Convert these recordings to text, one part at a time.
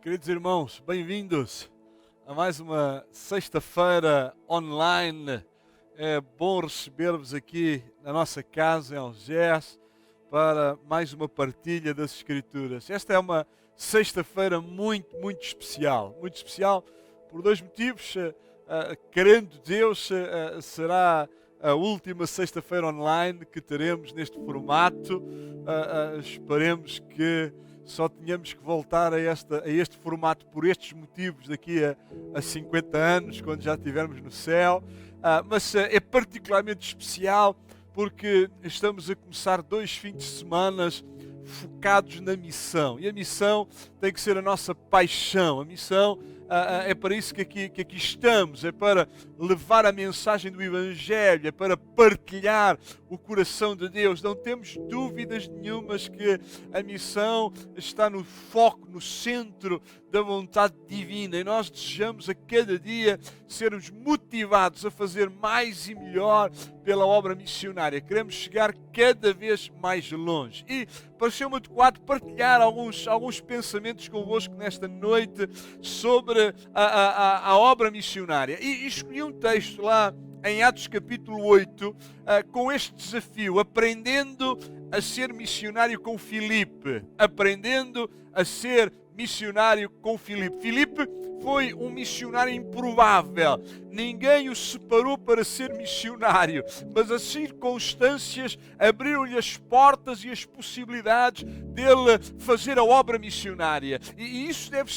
Queridos irmãos, bem-vindos a mais uma sexta-feira online. É bom receber-vos aqui na nossa casa em Algés para mais uma partilha das Escrituras. Esta é uma sexta-feira muito especial. Muito especial por dois motivos. Querendo Deus, será a última sexta-feira online que teremos neste formato. Esperemos que só tínhamos que voltar a este formato por estes motivos daqui a 50 anos, quando já estivermos no céu. Mas é particularmente especial porque estamos a começar 2 fins de semana focados na missão. E a missão tem que ser a nossa paixão. A missão é para isso que aqui estamos, é para levar a mensagem do Evangelho, é para partilhar o coração de Deus. Não temos dúvidas nenhumas que a missão está no foco, no centro da vontade divina, e nós desejamos a cada dia sermos motivados a fazer mais e melhor pela obra missionária. Queremos chegar cada vez mais longe. E pareceu-me adequado partilhar alguns pensamentos convosco nesta noite sobre a obra missionária. E escolhi um texto lá em Atos capítulo 8, com este desafio: aprendendo a ser missionário com Filipe. Aprendendo a ser missionário com Filipe. Filipe foi um missionário improvável. Ninguém o separou para ser missionário, mas as circunstâncias abriram-lhe as portas e as possibilidades dele fazer a obra missionária. E isso deve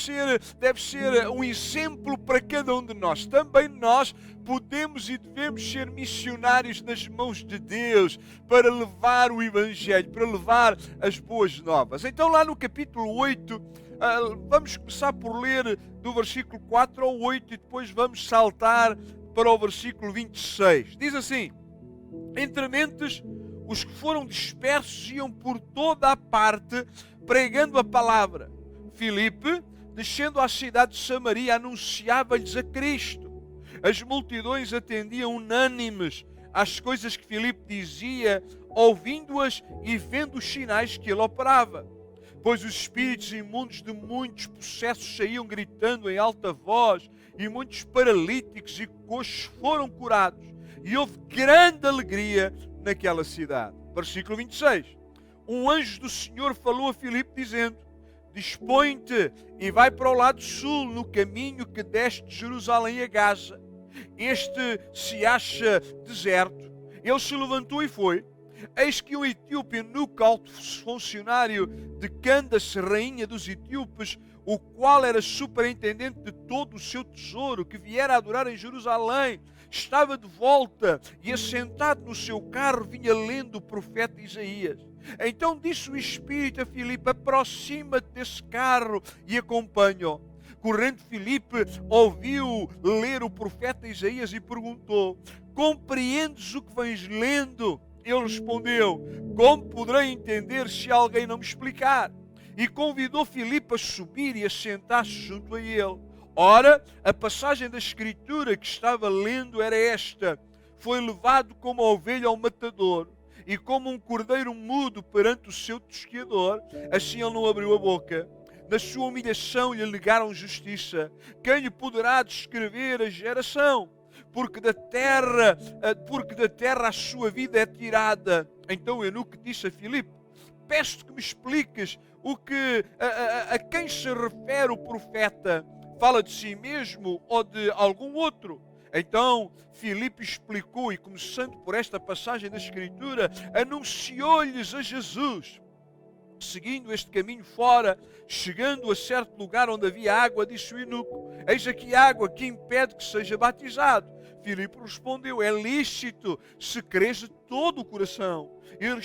ser um exemplo para cada um de nós. Também nós podemos e devemos ser missionários nas mãos de Deus para levar o Evangelho, para levar as boas novas. Então, lá no capítulo 8, vamos começar por ler do versículo 4 ao 8 e depois vamos saltar para o versículo 26. Diz assim: entre mentes, os que foram dispersos iam por toda a parte pregando a palavra. Filipe, descendo à cidade de Samaria, anunciava-lhes a Cristo. As multidões atendiam unânimes às coisas que Filipe dizia, ouvindo-as e vendo os sinais que ele operava. Pois os espíritos imundos de muitos possessos saíam gritando em alta voz, e muitos paralíticos e coxos foram curados. E houve grande alegria naquela cidade. Versículo 26. Um anjo do Senhor falou a Filipe dizendo: dispõe-te e vai para o lado sul, no caminho que desce de Jerusalém a Gaza. Este se acha deserto. Ele se levantou e foi. Eis que um etíope eunuco, alto funcionário de Candace, rainha dos etíopes, o qual era superintendente de todo o seu tesouro, que viera a adorar em Jerusalém, estava de volta e, assentado no seu carro, vinha lendo o profeta Isaías. Então disse o Espírito a Filipe: aproxima-te desse carro e acompanha-o. Correndo Filipe, ouviu ler o profeta Isaías e perguntou: compreendes o que vens lendo? Ele respondeu: como poderei entender se alguém não me explicar? E convidou Filipe a subir e a sentar-se junto a ele. Ora, a passagem da Escritura que estava lendo era esta: foi levado como a ovelha ao matador, e como um cordeiro mudo perante o seu tosquiador, assim ele não abriu a boca. Na sua humilhação lhe negaram justiça. Quem lhe poderá descrever a geração? Porque da terra a sua vida é tirada. Então o eunuco disse a Filipe: peço-te que me expliques a quem se refere o profeta. Fala de si mesmo ou de algum outro? Então Filipe explicou, e começando por esta passagem da Escritura, anunciou-lhes a Jesus. Seguindo este caminho fora, chegando a certo lugar onde havia água, disse o eunuco: eis aqui água que impede que seja batizado. Filipe respondeu: é lícito, se crês de todo o coração. Ele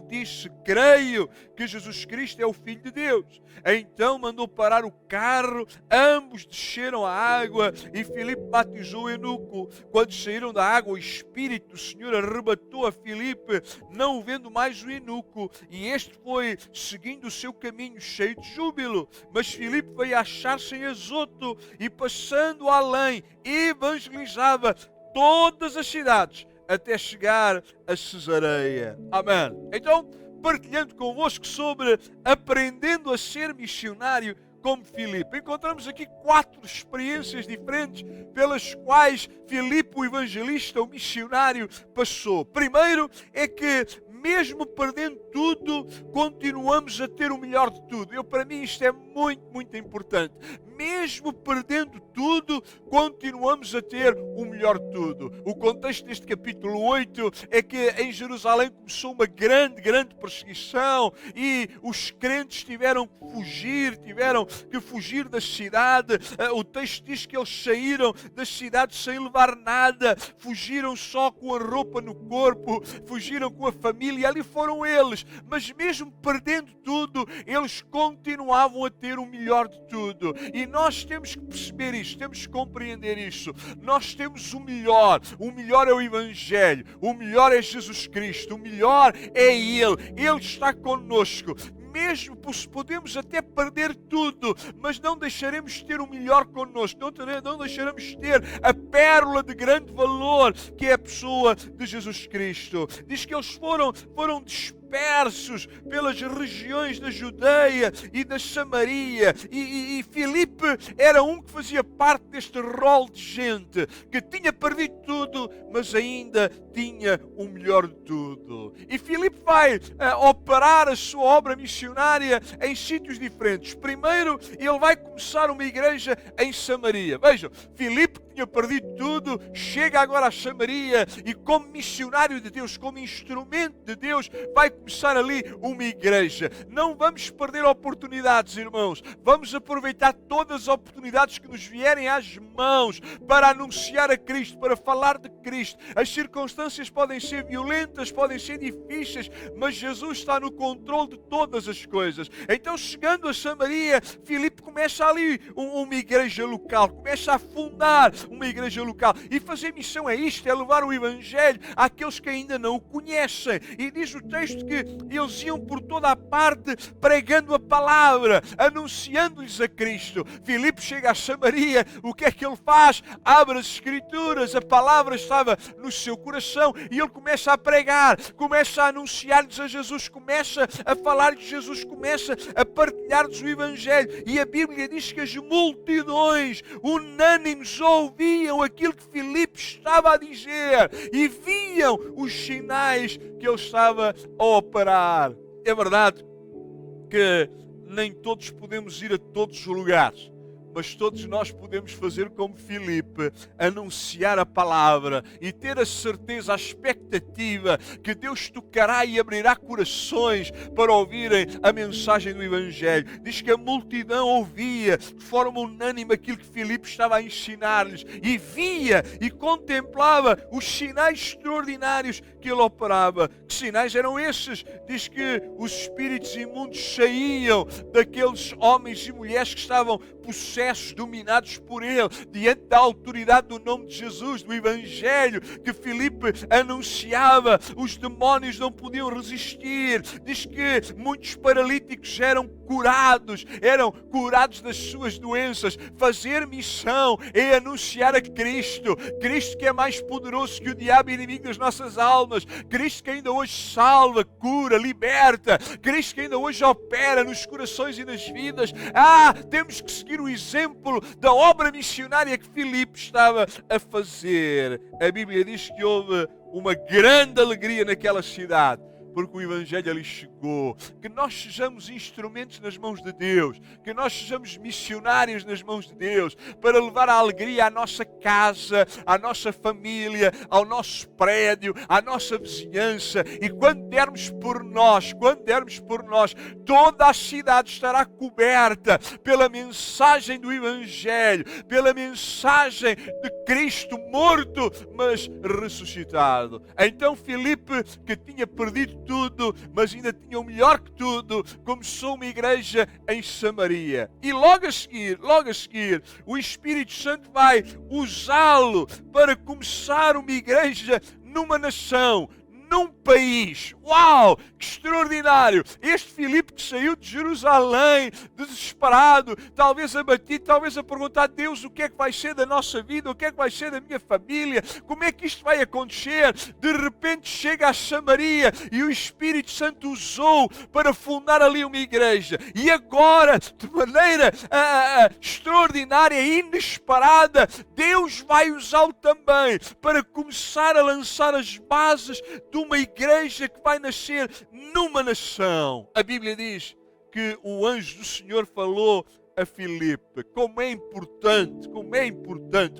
disse: creio que Jesus Cristo é o Filho de Deus. Então mandou parar o carro, ambos desceram à água e Filipe batizou o eunuco. Quando saíram da água, o Espírito do Senhor arrebatou a Filipe, não o vendo mais o eunuco, e este foi seguindo o seu caminho cheio de júbilo. Mas Filipe veio achar-se em Azoto e, passando além, evangelizava todas as cidades até chegar a Cesareia. Amém. Então, partilhando convosco sobre aprendendo a ser missionário como Filipe. Encontramos aqui 4 experiências diferentes pelas quais Filipe, o evangelista, o missionário, passou. Primeiro é que, mesmo perdendo tudo, continuamos a ter o melhor de tudo. Para mim isto é muito, muito importante. Mesmo perdendo tudo, continuamos a ter o melhor de tudo. O contexto deste capítulo 8 é que em Jerusalém começou uma grande, grande perseguição e os crentes tiveram que fugir da cidade. O texto diz que eles saíram das cidades sem levar nada, fugiram só com a roupa no corpo, fugiram com a família, e ali foram eles. Mas mesmo perdendo tudo, eles continuavam a ter o melhor de tudo. E nós temos que perceber isto, temos que compreender isto. Nós temos o melhor é o Evangelho, o melhor é Jesus Cristo, o melhor é Ele está connosco. Mesmo podemos até perder tudo, mas não deixaremos de ter o melhor connosco, não deixaremos de ter a pérola de grande valor, que é a pessoa de Jesus Cristo. Diz que eles foram dispersos pelas regiões da Judeia e da Samaria, e Filipe era um que fazia parte deste rol de gente que tinha perdido tudo, mas ainda tinha o melhor de tudo. E Filipe vai operar a sua obra missionária em sítios diferentes. Primeiro, ele vai começar uma igreja em Samaria. Vejam, Filipe tinha perdido tudo, chega agora a Samaria e, como missionário de Deus, como instrumento de Deus, vai começar ali uma igreja. Não vamos perder oportunidades, irmãos. Vamos aproveitar todas as oportunidades que nos vierem às mãos para anunciar a Cristo, para falar de Cristo. As circunstâncias podem ser violentas, podem ser difíceis, mas Jesus está no controle de todas as coisas. Então, chegando a Samaria, Filipe começa ali uma igreja local, começa a fundar uma igreja local. E fazer missão é isto, é levar o Evangelho àqueles que ainda não o conhecem. E diz o texto que eles iam por toda a parte pregando a palavra, anunciando-lhes a Cristo. Filipe chega a Samaria, o que é que ele faz? Abre as Escrituras, a palavra estava no seu coração e ele começa a pregar, começa a anunciar-lhes a Jesus, começa a falar de Jesus, começa a partilhar-lhes o Evangelho. E a Bíblia diz que as multidões unânimes ouviam aquilo que Filipe estava a dizer e viam os sinais que ele estava a operar. É verdade que nem todos podemos ir a todos os lugares, mas todos nós podemos fazer como Filipe, anunciar a palavra e ter a certeza, a expectativa que Deus tocará e abrirá corações para ouvirem a mensagem do Evangelho. Diz que a multidão ouvia de forma unânime aquilo que Filipe estava a ensinar-lhes e via e contemplava os sinais extraordinários que ele operava. Que sinais eram esses? Diz que os espíritos imundos saíam daqueles homens e mulheres que estavam possessos, dominados por ele, diante da autoridade do nome de Jesus, do Evangelho que Filipe anunciava. Os demónios não podiam resistir. Diz que muitos paralíticos eram curados das suas doenças. Fazer missão é anunciar a Cristo, Cristo que é mais poderoso que o diabo, inimigo das nossas almas, Cristo que ainda hoje salva, cura, liberta, Cristo que ainda hoje opera nos corações e nas vidas. Temos que seguir o exemplo da obra missionária que Filipe estava a fazer. A Bíblia diz que houve uma grande alegria naquela cidade, porque o Evangelho ali chegou. Que nós sejamos instrumentos nas mãos de Deus, que nós sejamos missionários nas mãos de Deus, para levar a alegria à nossa casa, à nossa família, ao nosso prédio, à nossa vizinhança. E quando dermos por nós, toda a cidade estará coberta pela mensagem do Evangelho, pela mensagem de Cristo morto, mas ressuscitado. Então Filipe, que tinha perdido tudo, mas ainda tinha o melhor que tudo, começou uma igreja em Samaria. E logo a seguir, o Espírito Santo vai usá-lo para começar uma igreja numa nação, num país. Uau, que extraordinário! Este Filipe que saiu de Jerusalém, desesperado, talvez abatido, talvez a perguntar: Deus, o que é que vai ser da nossa vida? O que é que vai ser da minha família? Como é que isto vai acontecer? De repente chega a Samaria e o Espírito Santo usou para fundar ali uma igreja. E agora, de maneira extraordinária e inesperada, Deus vai usá-lo também para começar a lançar as bases de uma igreja que vai nascer numa nação. A Bíblia diz que o anjo do Senhor falou a Filipe. Como é importante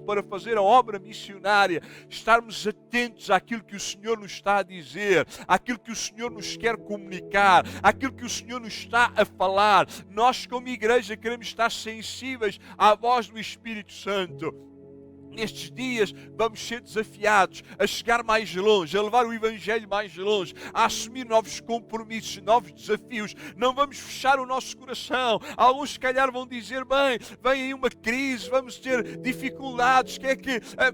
para fazer a obra missionária estarmos atentos àquilo que o Senhor nos está a dizer, àquilo que o Senhor nos quer comunicar, àquilo que o Senhor nos está a falar. Nós, como igreja, queremos estar sensíveis à voz do Espírito Santo. Nestes dias vamos ser desafiados a chegar mais longe, a levar o Evangelho mais longe, a assumir novos compromissos, novos desafios. Não vamos fechar o nosso coração. Alguns se calhar vão dizer: bem, vem aí uma crise, vamos ter dificuldades,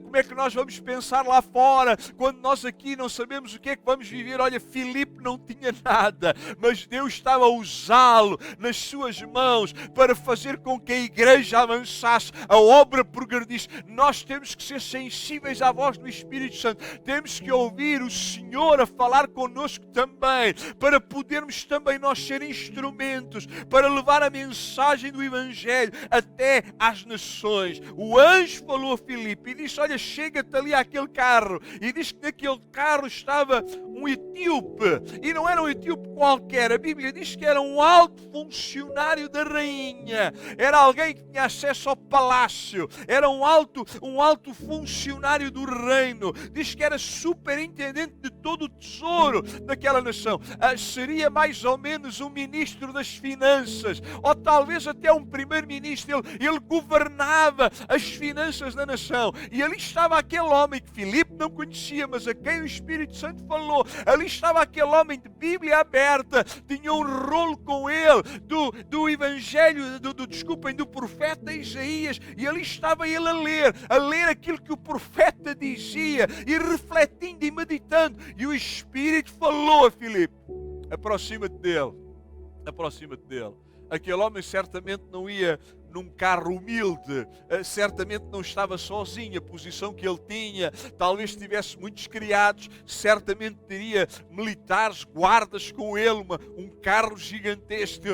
como é que nós vamos pensar lá fora, quando nós aqui não sabemos o que é que vamos viver? Olha, Filipe não tinha nada, mas Deus estava a usá-lo nas suas mãos para fazer com que a igreja avançasse, a obra progredisse. Nós temos que ser sensíveis à voz do Espírito Santo. Temos que ouvir o Senhor a falar connosco também, para podermos também nós ser instrumentos para levar a mensagem do Evangelho até às nações. O anjo falou a Filipe e disse: olha, chega-te ali àquele carro. E diz que naquele carro estava um etíope. E não era um etíope qualquer. A Bíblia diz que era um alto funcionário da rainha. Era alguém que tinha acesso ao palácio. Era um alto funcionário do reino. Diz que era superintendente de todo o tesouro daquela nação. Seria mais ou menos um ministro das finanças, ou talvez até um primeiro-ministro. Ele governava as finanças da nação. E ali estava aquele homem que Filipe não conhecia, mas a quem o Espírito Santo falou. Ali estava aquele homem de Bíblia aberta, tinha um rolo com ele do Evangelho, do profeta Isaías, e ali estava ele a ler aquilo que o profeta dizia, e refletindo e meditando, e o Espírito falou a Filipe: aproxima-te dele. Aquele homem certamente não ia num carro humilde, certamente não estava sozinho. A posição que ele tinha, talvez tivesse muitos criados, certamente teria militares, guardas com ele, um carro gigantesco.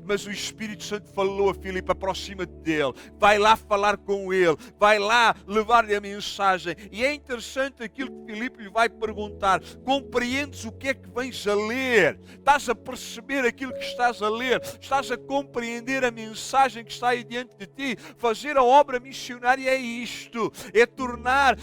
Mas o Espírito Santo falou a Filipe: aproxima-te dele, vai lá falar com ele, vai lá levar-lhe a mensagem. E é interessante aquilo que Filipe lhe vai perguntar: compreendes o que é que vens a ler? Estás a perceber aquilo que estás a ler? Estás a compreender a mensagem que está aí diante de ti? Fazer a obra missionária é isto, é tornar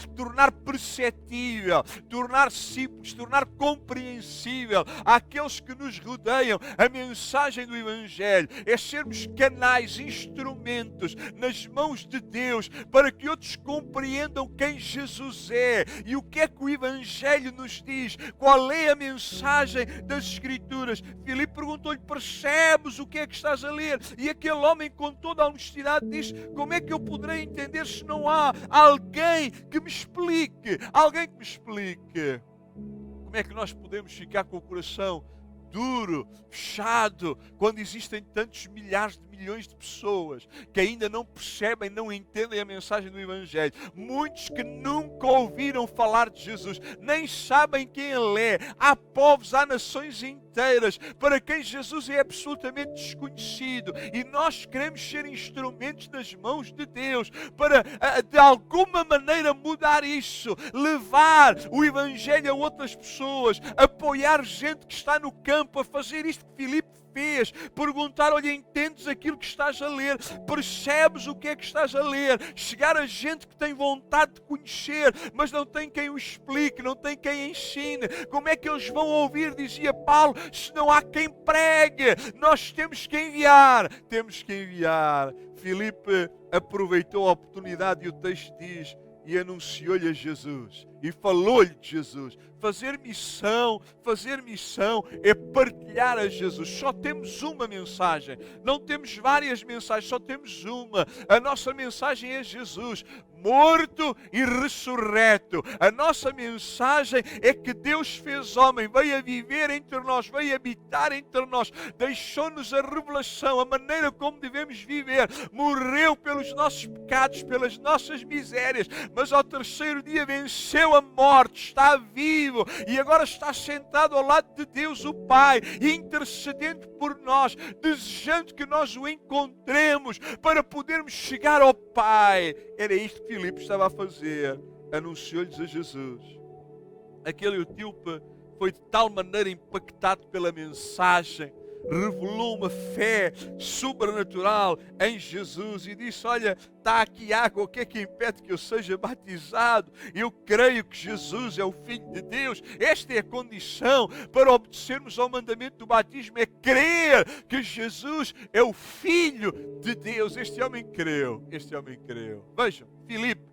perceptível, tornar simples, tornar compreensível àqueles que nos rodeiam a mensagem do Evangelho. É sermos canais, instrumentos nas mãos de Deus, para que outros compreendam quem Jesus é e o que é que o Evangelho nos diz, qual é a mensagem das Escrituras. Filipe perguntou-lhe: percebes o que é que estás a ler? E aquele homem, com toda a honestidade, diz: como é que eu poderei entender se não há alguém que me explique? Alguém que me explique. Como é que nós podemos ficar com o coração duro, fechado, quando existem tantos milhares de milhões de pessoas que ainda não percebem, não entendem a mensagem do Evangelho? Muitos que nunca ouviram falar de Jesus, nem sabem quem Ele é. Há povos, há nações inteiras para quem Jesus é absolutamente desconhecido, e nós queremos ser instrumentos nas mãos de Deus para, de alguma maneira, mudar isso, levar o Evangelho a outras pessoas, apoiar gente que está no campo a fazer isto que Filipe fez, perguntar: olha, entendes aquilo que estás a ler? Percebes o que é que estás a ler? Chegar a gente que tem vontade de conhecer, mas não tem quem o explique, não tem quem ensine. Como é que eles vão ouvir, dizia Paulo, se não há quem pregue? Nós temos que enviar. Filipe aproveitou a oportunidade, e o texto diz: e anunciou-lhe a Jesus. e falou-lhe de Jesus. Fazer missão é partilhar a Jesus. Só temos uma mensagem, não temos várias mensagens, só temos uma. A nossa mensagem é Jesus, morto e ressurreto. A nossa mensagem é que Deus fez homem, veio a viver entre nós, veio habitar entre nós, deixou-nos a revelação, a maneira como devemos viver, morreu pelos nossos pecados, pelas nossas misérias, mas ao terceiro dia venceu a morte, está vivo e agora está sentado ao lado de Deus o Pai, intercedendo por nós, desejando que nós o encontremos para podermos chegar ao Pai. Era isto que Filipe estava a fazer, anunciou-lhes a Jesus. Aquele etíope foi de tal maneira impactado pela mensagem, revelou uma fé sobrenatural em Jesus e disse: olha, está aqui água, o que é que impede que eu seja batizado? Eu creio que Jesus é o Filho de Deus. Esta é a condição para obedecermos ao mandamento do batismo, é crer que Jesus é o Filho de Deus. Este homem creu. Vejam, Filipe,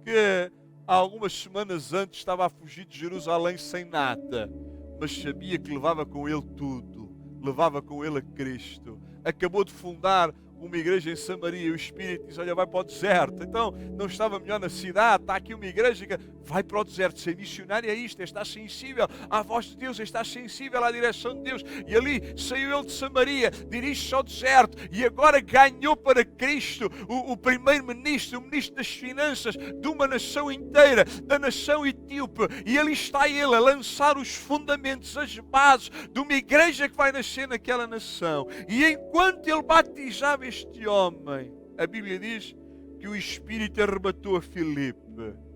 que há algumas semanas antes estava a fugir de Jerusalém sem nada, mas sabia que levava com ele tudo. Levava com ele a Cristo. Acabou de fundar uma igreja em Samaria e o Espírito diz: olha, vai para o deserto. Então, não estava melhor na cidade? Está aqui uma igreja que vai para o deserto. Ser missionário é isto, é estar sensível à voz de Deus, é estar sensível à direção de Deus. E ali saiu ele de Samaria, dirige-se ao deserto e agora ganhou para Cristo o primeiro-ministro, o ministro das finanças de uma nação inteira, da nação etíope. E ali está ele a lançar os fundamentos, as bases de uma igreja que vai nascer naquela nação. E enquanto ele batizava este homem, a Bíblia diz que o Espírito arrebatou a Filipe.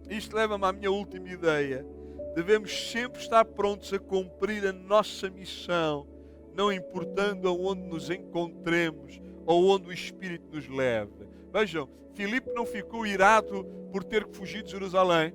Isto leva-me à minha última ideia. Devemos sempre estar prontos a cumprir a nossa missão, não importando aonde nos encontremos ou onde o Espírito nos leve. Vejam, Filipe não ficou irado por ter que fugir de Jerusalém,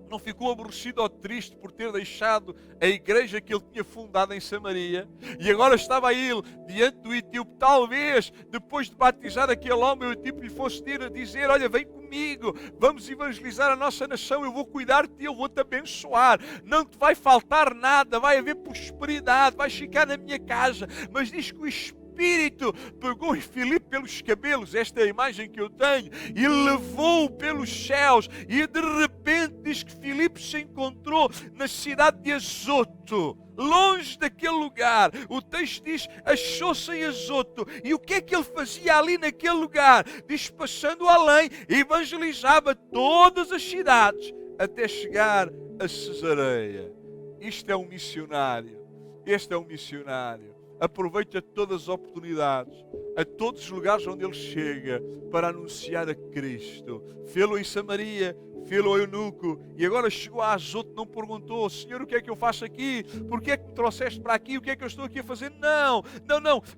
não ficou aborrecido ou triste por ter deixado a igreja que ele tinha fundado em Samaria, e agora estava ele diante do etíope. Talvez depois de batizar aquele homem, o etíope lhe fosse dizer: olha, vem comigo, vamos evangelizar a nossa nação, eu vou cuidar de ti, eu vou-te abençoar, não te vai faltar nada, vai haver prosperidade, vais ficar na minha casa. Mas diz que o Espírito pegou Filipe pelos cabelos, esta é a imagem que eu tenho, e levou-o pelos céus, e de repente diz que Filipe se encontrou na cidade de Azoto, longe daquele lugar. O texto diz: achou-se em Azoto. E o que é que ele fazia ali naquele lugar? Diz: passando além, evangelizava todas as cidades até chegar a Cesareia. Isto é um missionário. Este é um missionário. Aproveita todas as oportunidades, a todos os lugares onde ele chega, para anunciar a Cristo. Fê-lo em Samaria, fê-lo ao eunuco, e agora chegou a Azoto, não perguntou: Senhor, o que é que eu faço aqui? Porquê é que me trouxeste para aqui? O que é que eu estou aqui a fazer? Não.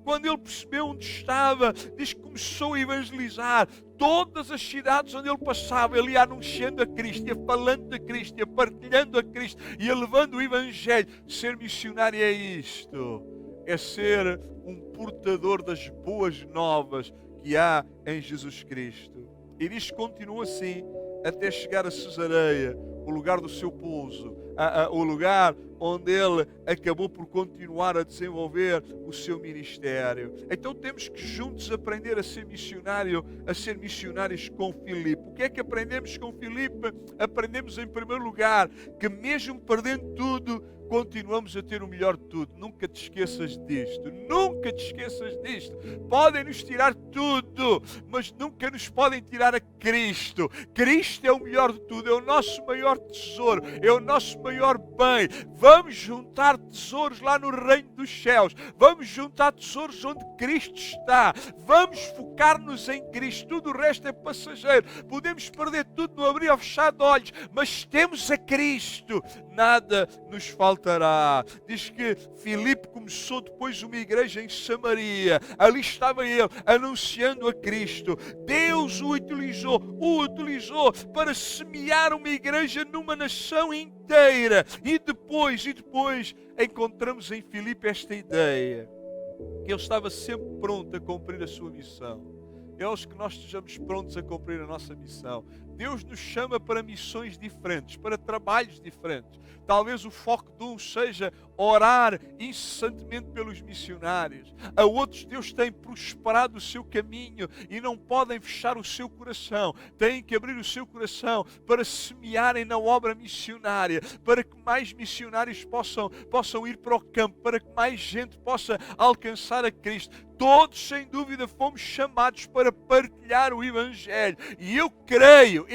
Quando ele percebeu onde estava, diz que começou a evangelizar todas as cidades onde ele passava. Ele ia anunciando a Cristo, ia falando de Cristo, ia partilhando a Cristo, ia levando o Evangelho. Ser missionário é isto. É ser um portador das boas novas que há em Jesus Cristo. E diz que continua assim até chegar a Cesareia, o lugar do seu pouso, o lugar onde ele acabou por continuar a desenvolver o seu ministério. Então temos que juntos aprender a ser missionários com Filipe. O que é que aprendemos com Filipe? Aprendemos em primeiro lugar que mesmo perdendo tudo, continuamos a ter o melhor de tudo. Nunca te esqueças disto. Nunca te esqueças disto. Podem nos tirar tudo, mas nunca nos podem tirar a Cristo. Cristo é o melhor de tudo. É o nosso maior tesouro. É o nosso maior bem. Vamos juntar tesouros lá no reino dos céus. Vamos juntar tesouros onde Cristo está. Vamos focar-nos em Cristo. Tudo o resto é passageiro. Podemos perder tudo no abrir ou fechar de olhos, mas temos a Cristo. Nada nos faltará. Diz que Filipe começou depois uma igreja em Samaria. Ali estava ele anunciando a Cristo. Deus o utilizou para semear uma igreja numa nação inteira. E depois encontramos em Filipe esta ideia, que ele estava sempre pronto a cumprir a sua missão. É hoje que nós estejamos prontos a cumprir a nossa missão. Deus nos chama para missões diferentes, para trabalhos diferentes. Talvez o foco de uns seja orar incessantemente pelos missionários. A outros Deus tem prosperado o seu caminho e não podem fechar o seu coração. Têm que abrir o seu coração para semearem na obra missionária, para que mais missionários possam ir para o campo, para que mais gente possa alcançar a Cristo. Todos, sem dúvida, fomos chamados para partilhar o Evangelho. E eu creio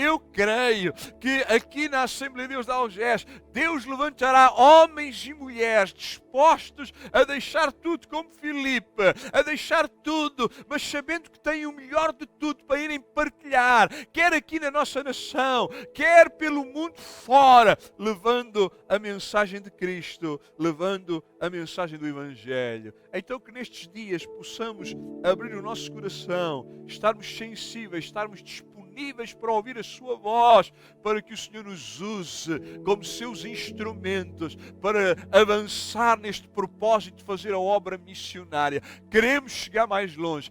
que aqui na Assembleia de Deus de Algés, Deus levantará homens e mulheres dispostos a deixar tudo como Filipe, a deixar tudo, mas sabendo que têm o melhor de tudo para irem partilhar, quer aqui na nossa nação, quer pelo mundo fora, levando a mensagem de Cristo, levando a mensagem do Evangelho. Então que nestes dias possamos abrir o nosso coração, estarmos sensíveis, estarmos disponíveis para ouvir a sua voz, para que o Senhor nos use como seus instrumentos para avançar neste propósito de fazer a obra missionária. Queremos chegar mais longe,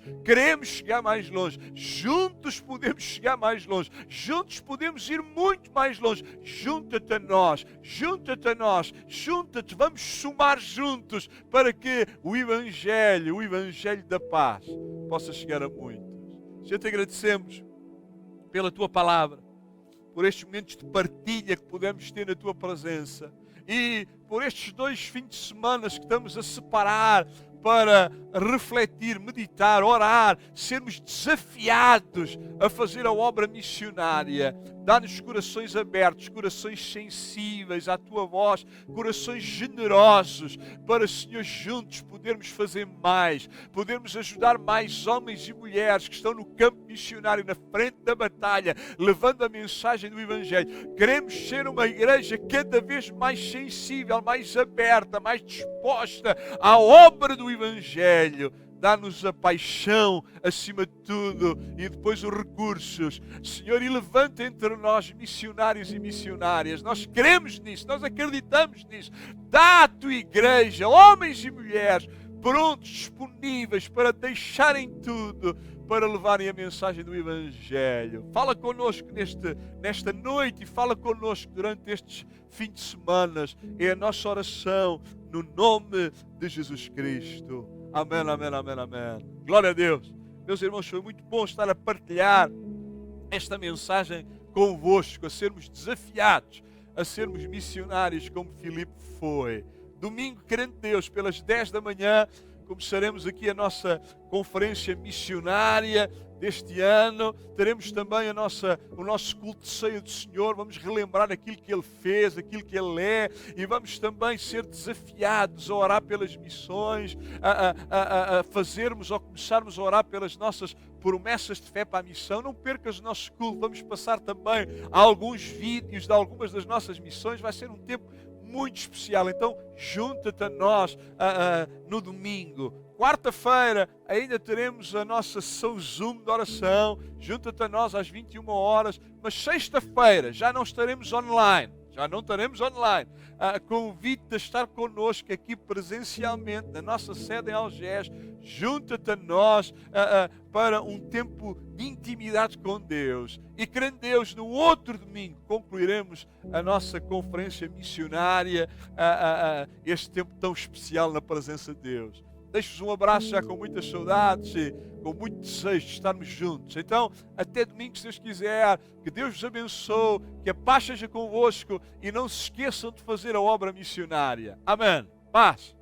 juntos podemos chegar mais longe, juntos podemos ir muito mais longe. Junta-te a nós, junta-te, vamos somar juntos para que o Evangelho da paz possa chegar a muitos. Senhor, te agradecemos pela Tua Palavra, por estes momentos de partilha que podemos ter na Tua presença e por estes 2 fins de semana que estamos a separar para refletir, meditar, orar, sermos desafiados a fazer a obra missionária. Dá-nos corações abertos, corações sensíveis à Tua voz, corações generosos, para, Senhor, juntos podermos fazer mais, podermos ajudar mais homens e mulheres que estão no campo missionário, na frente da batalha, levando a mensagem do Evangelho. Queremos ser uma igreja cada vez mais sensível, mais aberta, mais disposta à obra do Evangelho. Dá-nos a paixão acima de tudo e depois os recursos, Senhor, e levanta entre nós missionários e missionárias. Nós queremos nisso, nós acreditamos nisso. Dá à Tua igreja homens e mulheres prontos, disponíveis para deixarem tudo, para levarem a mensagem do Evangelho. Fala connosco nesta noite e fala connosco durante estes fins de semana. É a nossa oração no nome de Jesus Cristo. Amém, amém, amém, amém. Glória a Deus. Meus irmãos, foi muito bom estar a partilhar esta mensagem convosco, a sermos desafiados, a sermos missionários como Filipe foi. Domingo, querendo Deus, pelas 10 da manhã, começaremos aqui a nossa conferência missionária deste ano. Teremos também o nosso culto de ceia do Senhor. Vamos relembrar aquilo que Ele fez, aquilo que Ele é, e vamos também ser desafiados a orar pelas missões, a fazermos ou começarmos a orar pelas nossas promessas de fé para a missão. Não percas o nosso culto. Vamos passar também alguns vídeos de algumas das nossas missões. Vai ser um tempo muito especial. Então junta-te a nós no domingo. Quarta-feira ainda teremos a nossa sessão Zoom de oração. Junta-te a nós às 21 horas. Mas sexta-feira já não estaremos online. Convido-te a estar connosco aqui presencialmente na nossa sede em Algés. Junta-te a nós para um tempo de intimidade com Deus. E querendo Deus, no outro domingo concluiremos a nossa conferência missionária, este tempo tão especial na presença de Deus. Deixo-vos um abraço já com muitas saudades e com muito desejo de estarmos juntos. Então, até domingo, se Deus quiser. Que Deus vos abençoe, que a paz seja convosco e não se esqueçam de fazer a obra missionária. Amém. Paz.